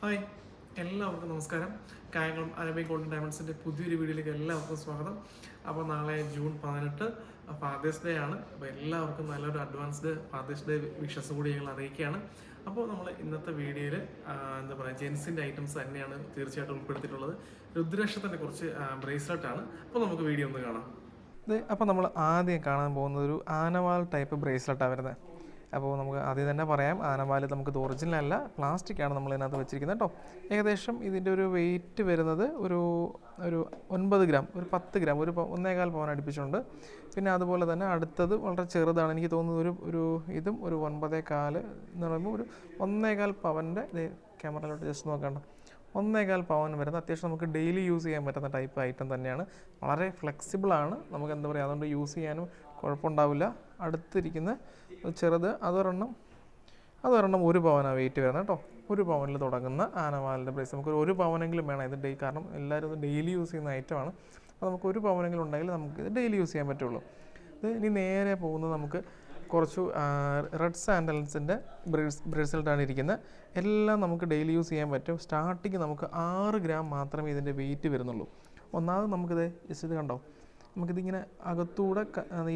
Hi, എല്ലാവർക്കും നമസ്കാരം. Kayamkulam Arabian golden ഡയമണ്ട്സിൻ്റെ പുതിയൊരു വീഡിയോയിലേക്ക് എല്ലാവർക്കും സ്വാഗതം. അപ്പോൾ നാളെ ജൂൺ 18 ഫാദേഴ്സ് ഡേ ആണ്. അപ്പോൾ എല്ലാവർക്കും നല്ലൊരു അഡ്വാൻസ്ഡ് ഫാദേഴ്സ് ഡേ വിഷസ് കൂടി ഞങ്ങൾ അറിയിക്കുകയാണ്. അപ്പോൾ നമ്മൾ ഇന്നത്തെ വീഡിയോയിൽ എന്താ പറയുക, ജെൻസിൻ്റെ ഐറ്റംസ് തന്നെയാണ് തീർച്ചയായിട്ടും ഉൾപ്പെടുത്തിയിട്ടുള്ളത്. രുദ്രാക്ഷത്തിൻ്റെ കുറച്ച് ബ്രേസ്ലെറ്റാണ്. അപ്പോൾ നമുക്ക് വീഡിയോ ഒന്ന് കാണാം. അപ്പോൾ നമ്മൾ ആദ്യം കാണാൻ പോകുന്നത് ഒരു ആനവാൽ ടൈപ്പ് ബ്രേസ്ലെറ്റാണ് വരുന്നത്. അപ്പോൾ നമുക്ക് ആദ്യം തന്നെ പറയാം, ആനവാൽ നമുക്കിത് ഒറിജിനൽ അല്ല, പ്ലാസ്റ്റിക്കാണ് നമ്മൾ ഇതിനകത്ത് വെച്ചിരിക്കുന്നത് കേട്ടോ. ഏകദേശം ഇതിൻ്റെ ഒരു വെയിറ്റ് വരുന്നത് ഒരു 9 ഗ്രാം, ഒരു 10 ഗ്രാം, ഒരു 1.25 പവൻ അടുപ്പിച്ചുണ്ട്. പിന്നെ അതുപോലെ തന്നെ അടുത്തത് വളരെ ചെറുതാണ്, എനിക്ക് തോന്നുന്നത് ഇതും ഒരു 9.25 എന്ന് പറയുമ്പോൾ ഒരു 1.25 പവൻ്റെ ക്യാമറയിലോട്ട് ജസ്റ്റ് നോക്കണ്ട, 1.25 പവൻ വരുന്ന അത്യാവശ്യം നമുക്ക് ഡെയിലി യൂസ് ചെയ്യാൻ പറ്റുന്ന ടൈപ്പ് ഐറ്റം തന്നെയാണ്. വളരെ ഫ്ലെക്സിബിളാണ്, നമുക്ക് എന്താ പറയുക, അതുകൊണ്ട് യൂസ് ചെയ്യാനും കുഴപ്പമുണ്ടാവില്ല. അടുത്തിരിക്കുന്ന ചെറുത് അതൊരെണ്ണം 1 പവനാണ് വെയിറ്റ് വരുന്നത് കേട്ടോ. 1 പവനിൽ തുടങ്ങുന്ന ആനവാലിൻ്റെ പ്രൈസ് നമുക്ക് 1 പവനെങ്കിലും വേണം ഇത് കാരണം എല്ലാവരും ഇത് ഡെയിലി യൂസ് ചെയ്യുന്ന ഐറ്റമാണ്. അപ്പോൾ നമുക്ക് 1 പവനെങ്കിലും ഉണ്ടെങ്കിൽ നമുക്ക് ഇത് ഡെയിലി യൂസ് ചെയ്യാൻ പറ്റുള്ളൂ. ഇത് ഇനി നേരെ പോകുന്നത് നമുക്ക് കുറച്ച് റെഡ് സാൻഡൽസിൻ്റെ ബ്രേസ്ലെറ്റാണ് ഇരിക്കുന്നത്. എല്ലാം നമുക്ക് ഡെയിലി യൂസ് ചെയ്യാൻ പറ്റും. സ്റ്റാർട്ടിങ് നമുക്ക് 6 ഗ്രാം മാത്രമേ ഇതിൻ്റെ വെയിറ്റ് വരുന്നുള്ളൂ. ഒന്നാമത് നമുക്കിത് ജസ്റ്റ് ഇത് കണ്ടോ, നമുക്കിതിങ്ങനെ അകത്തൂടെ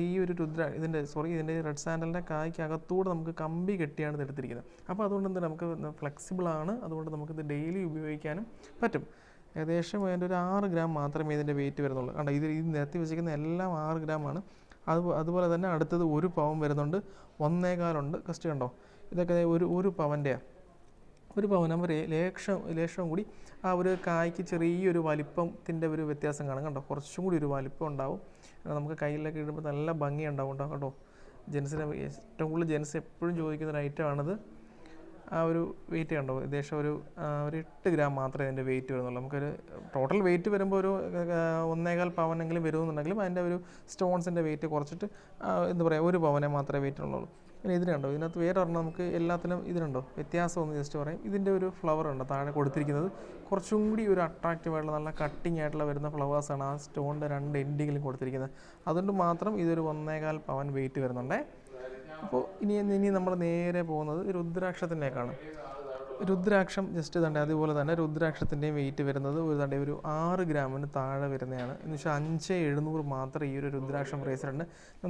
ഈ ഒരു ഇതിൻ്റെ റെഡ് സാൻഡലിൻ്റെ കായ്ക്ക് അകത്തൂടെ നമുക്ക് കമ്പി കെട്ടിയാണ് ഇത് എടുത്തിരിക്കുന്നത്. അപ്പോൾ അതുകൊണ്ട് എന്താ നമുക്ക് ഫ്ലെക്സിബിളാണ്, അതുകൊണ്ട് നമുക്കിത് ഡെയിലി ഉപയോഗിക്കാനും പറ്റും. ഏകദേശം അതിൻ്റെ ഒരു 6 ഗ്രാം മാത്രമേ ഇതിൻ്റെ വെയിറ്റ് വരുന്നുള്ളൂ. കണ്ടോ, ഇത് നിരത്തി വെച്ചിരിക്കുന്ന എല്ലാം 6 ഗ്രാമാണ്. അതുപോലെ തന്നെ അടുത്തത് 1 പവൻ വരുന്നുണ്ട്, 1.25 ഉണ്ട്. കസ്റ്റ് കണ്ടോ, ഇതൊക്കെ ഒരു പവൻ്റെയാണ്. 1 പവനാകുമ്പോൾ ലേശവും കൂടി ആ ഒരു കായ്ക്ക് ചെറിയൊരു വലിപ്പത്തിൻ്റെ ഒരു വ്യത്യാസം കാണും. കണ്ടോ, കുറച്ചും കൂടി ഒരു വലിപ്പം ഉണ്ടാവും. നമുക്ക് കയ്യിലൊക്കെ ഇടുമ്പോൾ നല്ല ഭംഗി ഉണ്ടാവും കേട്ടോ. ജെൻസിന് ഏറ്റവും കൂടുതൽ ജെൻസ് എപ്പോഴും ചോദിക്കുന്ന ഒരു ഐറ്റമാണിത്. ആ ഒരു വെയിറ്റ് കണ്ടോ, ഏകദേശം ഒരു 8 ഗ്രാം മാത്രമേ അതിൻ്റെ വെയിറ്റ് വരുന്നുള്ളൂ. നമുക്കൊരു ടോട്ടൽ വെയിറ്റ് വരുമ്പോൾ ഒരു 1.25 പവനെങ്കിലും വരുമെന്നുണ്ടെങ്കിലും അതിൻ്റെ ഒരു സ്റ്റോൺസിൻ്റെ വെയിറ്റ് കുറച്ചിട്ട് എന്താ പറയുക, 1 പവനെ മാത്രമേ വെയിറ്റ് ഉള്ളൂ. പിന്നെ ഇതിനുണ്ടോ, ഇതിനകത്ത് വേറെ പറഞ്ഞാൽ നമുക്ക് എല്ലാത്തിലും ഇതിനുണ്ടോ വ്യത്യാസം ഒന്ന് ജസ്റ്റ് പറയും. ഇതിൻ്റെ ഒരു ഫ്ലവർ ഉണ്ട് താഴെ കൊടുത്തിരിക്കുന്നത്, കുറച്ചും കൂടി ഒരു അട്രാക്റ്റീവായിട്ടുള്ള നല്ല കട്ടിങ് ആയിട്ടുള്ള വരുന്ന ഫ്ലവേഴ്സാണ് ആ സ്റ്റോണിൻ്റെ 2 എൻഡിങ്ങിലും കൊടുത്തിരിക്കുന്നത്. അതുകൊണ്ട് മാത്രം ഇതൊരു 1.25 പവൻ വെയിറ്റ് വരുന്നുണ്ടേ. അപ്പോൾ ഇനി നമ്മൾ നേരെ പോകുന്നത് രുദ്രാക്ഷത്തിൻ്റെയൊക്കെയാണ്. രുദ്രാക്ഷം ജസ്റ്റ് തന്നെ അതുപോലെ തന്നെ രുദ്രാക്ഷത്തിൻ്റെയും വെയിറ്റ് വരുന്നത് ഒരു 6 ഗ്രാമിന് താഴെ വരുന്നതാണ്. എന്ന് വെച്ചാൽ 5,700 മാത്രമേ ഈ ഒരു രുദ്രാക്ഷം ബ്രേസ്ലെറ്റ്.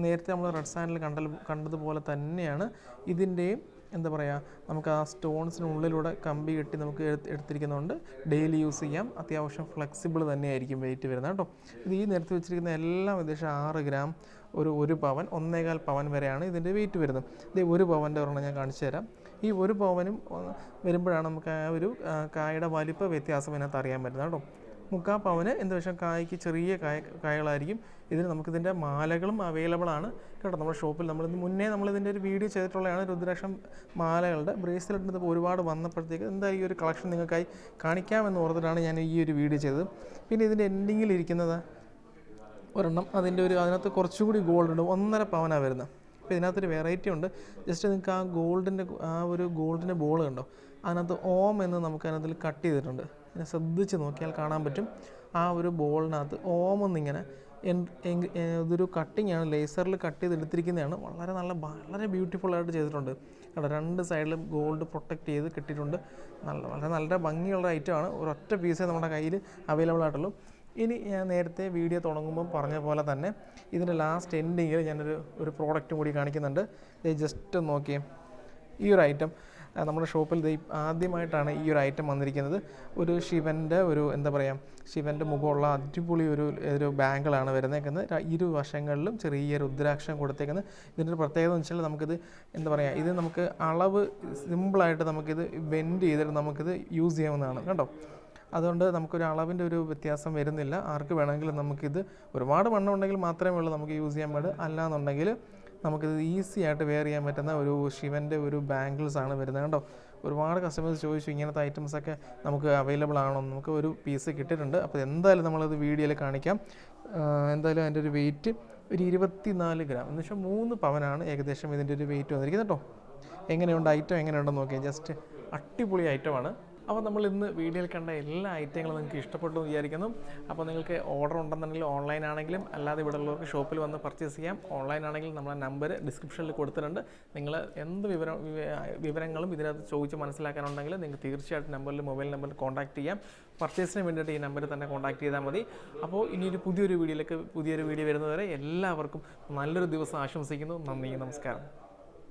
നേരത്തെ നമ്മൾ റെഡ് സാൻഡിൽ കണ്ടതുപോലെ തന്നെയാണ് ഇതിൻ്റെയും എന്താ പറയുക, നമുക്ക് ആ സ്റ്റോൺസിനുള്ളിലൂടെ കമ്പി കെട്ടി നമുക്ക് എടുത്തിരിക്കുന്നതുകൊണ്ട് ഡെയിലി യൂസ് ചെയ്യാം. അത്യാവശ്യം ഫ്ലെക്സിബിൾ തന്നെയായിരിക്കും വെയിറ്റ് വരുന്നത് കേട്ടോ. ഇത് ഈ നിരത്തി വെച്ചിരിക്കുന്ന എല്ലാം ഏകദേശം 6 ഗ്രാം, ഒരു പവൻ, 1.25 പവൻ വരെയാണ് ഇതിൻ്റെ വെയിറ്റ് വരുന്നത്. ഇത് 1 പവൻ്റെ ഒരെണ്ണം ഞാൻ കാണിച്ചു തരാം. ഈ 1 പവനും വരുമ്പോഴാണ് നമുക്ക് ആ ഒരു കായയുടെ വലിപ്പ വ്യത്യാസം ഇതിനകത്ത് അറിയാൻ പറ്റുന്നത് കേട്ടോ. 3/4 പവന് എന്താ വെച്ചാൽ കായ്ക്ക് ചെറിയ കായകളായിരിക്കും. ഇതിന് നമുക്കിതിൻ്റെ മാലകളും അവൈലബിൾ ആണ് കേട്ടോ. നമ്മുടെ ഷോപ്പിൽ നമ്മളിതിൻ്റെ ഒരു വീഡിയോ ചെയ്തിട്ടുള്ളതാണ് രുദ്രാക്ഷം മാലകളുടെ ബ്രേസ്ലെറ്റിന്. ഇപ്പോൾ ഒരുപാട് വന്നപ്പോഴത്തേക്ക് എന്തായാലും ഈ ഒരു കളക്ഷൻ നിങ്ങൾക്കായി കാണിക്കാമെന്ന് ഓർത്തിട്ടാണ് ഞാൻ ഈ ഒരു വീഡിയോ ചെയ്തത്. പിന്നെ ഇതിൻ്റെ എൻഡിങ്ങിൽ ഇരിക്കുന്നത് ഒരെണ്ണം, അതിനകത്ത് കുറച്ചുകൂടി ഗോൾഡ് ഉണ്ട്, 1.5 പവനാണ് വരുന്നത്. അപ്പോൾ ഇതിനകത്തൊരു വെറൈറ്റി ഉണ്ട്. ജസ്റ്റ് നിങ്ങൾക്ക് ആ ഒരു ഗോൾഡിൻ്റെ ബോൾ കണ്ടോ, അതിനകത്ത് ഓം എന്ന് നമുക്ക് അതിനകത്തിൽ കട്ട് ചെയ്തിട്ടുണ്ട്. ഇതിനെ ശ്രദ്ധിച്ച് നോക്കിയാൽ കാണാൻ പറ്റും. ആ ഒരു ബോളിനകത്ത് ഓം എന്നിങ്ങനെ ഇതൊരു കട്ടിങ് ആണ്, ലേസറിൽ കട്ട് ചെയ്തെടുത്തിരിക്കുന്നതാണ്. വളരെ ബ്യൂട്ടിഫുള്ളായിട്ട് ചെയ്തിട്ടുണ്ട് കേട്ടോ. 2 സൈഡിലും ഗോൾഡ് പ്രൊട്ടക്റ്റ് ചെയ്ത് കെട്ടിയിട്ടുണ്ട്. നല്ല ഭംഗിയുള്ള ഐറ്റമാണ്. ഒരൊറ്റ പീസേ നമ്മുടെ കയ്യിൽ അവൈലബിൾ ആയിട്ടുള്ളൂ. ഇനി ഞാൻ നേരത്തെ വീഡിയോ തുടങ്ങുമ്പം പറഞ്ഞ പോലെ തന്നെ ഇതിൻ്റെ ലാസ്റ്റ് എൻഡിങ്ങിൽ ഞാനൊരു പ്രോഡക്റ്റും കൂടി കാണിക്കുന്നുണ്ട്. ഇത് ജസ്റ്റ് നോക്കിയേ, ഈ ഒരു ഐറ്റം നമ്മുടെ ഷോപ്പിൽ ആദ്യമായിട്ടാണ് ഈ ഒരു ഐറ്റം വന്നിരിക്കുന്നത്. ഒരു ശിവൻ്റെ എന്താ പറയുക, ശിവൻ്റെ മുഖമുള്ള അടിപൊളി ഒരു ബാങ്കിളാണ് വരുന്നേക്കുന്നത്. 2 വശങ്ങളിലും ചെറിയ രുദ്രാക്ഷം കൊടുത്തേക്കുന്നത്. ഇതിൻ്റെ ഒരു പ്രത്യേകത എന്ന് വെച്ചാൽ നമുക്കിത് എന്താ പറയുക, ഇത് നമുക്ക് അളവ് സിമ്പിളായിട്ട് നമുക്കിത് ബെൻഡ് ചെയ്തിട്ട് നമുക്കിത് യൂസ് ചെയ്യാവുന്നതാണ് കേട്ടോ. അതുകൊണ്ട് നമുക്കൊരു അളവിൻ്റെ ഒരു വ്യത്യാസം വരുന്നില്ല. ആർക്ക് വേണമെങ്കിലും നമുക്കിത് ഒരുപാട് വണ്ണം ഉണ്ടെങ്കിൽ മാത്രമേ ഉള്ളൂ നമുക്ക് യൂസ് ചെയ്യാൻ പാടുള്ളൂ. അല്ലാന്നുണ്ടെങ്കിൽ നമുക്കിത് ഈസി ആയിട്ട് വെയർ ചെയ്യാൻ പറ്റുന്ന ഒരു ശിവൻ്റെ ഒരു ബാംഗിൾസ് ആണ് വരുന്നത് കേട്ടോ. ഒരുപാട് കസ്റ്റമേഴ്സ് ചോദിച്ചു ഇങ്ങനത്തെ ഐറ്റംസൊക്കെ നമുക്ക് അവൈലബിൾ ആണോ. നമുക്ക് ഒരു പീസ് കിട്ടിയിട്ടുണ്ട്. അപ്പോൾ എന്തായാലും നമ്മളത് വീഡിയോയിൽ കാണിക്കാം. എന്തായാലും അതിൻ്റെ ഒരു വെയിറ്റ് ഒരു 24 ഗ്രാം, എന്ന് വെച്ചാൽ 3 പവനാണ് ഏകദേശം ഇതിൻ്റെ ഒരു വെയിറ്റ് വന്നിരിക്കുന്നത് കേട്ടോ. എങ്ങനെയുണ്ട് ഐറ്റം, എങ്ങനെയുണ്ടെന്ന് നോക്കിയാൽ ജസ്റ്റ് അടിപൊളി ഐറ്റമാണ്. അപ്പോൾ നമ്മൾ ഇന്ന് വീഡിയോയിൽ കണ്ട എല്ലാ ഐറ്റങ്ങളും നിങ്ങൾക്ക് ഇഷ്ടപ്പെട്ടു എന്ന് വിചാരിക്കുന്നു. അപ്പോൾ നിങ്ങൾക്ക് ഓർഡർ ഉണ്ടെന്നുണ്ടെങ്കിൽ ഓൺലൈൻ ആണെങ്കിലും അല്ലാതെ ഇവിടെ ഉള്ളവർക്ക് ഷോപ്പിൽ വന്ന് പർച്ചേസ് ചെയ്യാം. ഓൺലൈൻ ആണെങ്കിൽ നമ്മളെ നമ്പർ ഡിസ്ക്രിപ്ഷനിൽ കൊടുത്തിട്ടുണ്ട്. നിങ്ങൾ എന്ത് വിവരങ്ങളും ഇതിനകത്ത് ചോദിച്ച് മനസ്സിലാക്കാനുണ്ടെങ്കിൽ നിങ്ങൾക്ക് തീർച്ചയായിട്ടും മൊബൈൽ നമ്പറിൽ കോൺടാക്ട് ചെയ്യാം. പർച്ചേസിന് വേണ്ടിയിട്ട് ഈ നമ്പറിൽ തന്നെ കോൺടാക്ട് ചെയ്താൽ മതി. അപ്പോൾ ഇനിയൊരു പുതിയൊരു വീഡിയോ വരുന്നതുവരെ എല്ലാവർക്കും നല്ലൊരു ദിവസം ആശംസിക്കുന്നു. നന്ദി, നമസ്കാരം.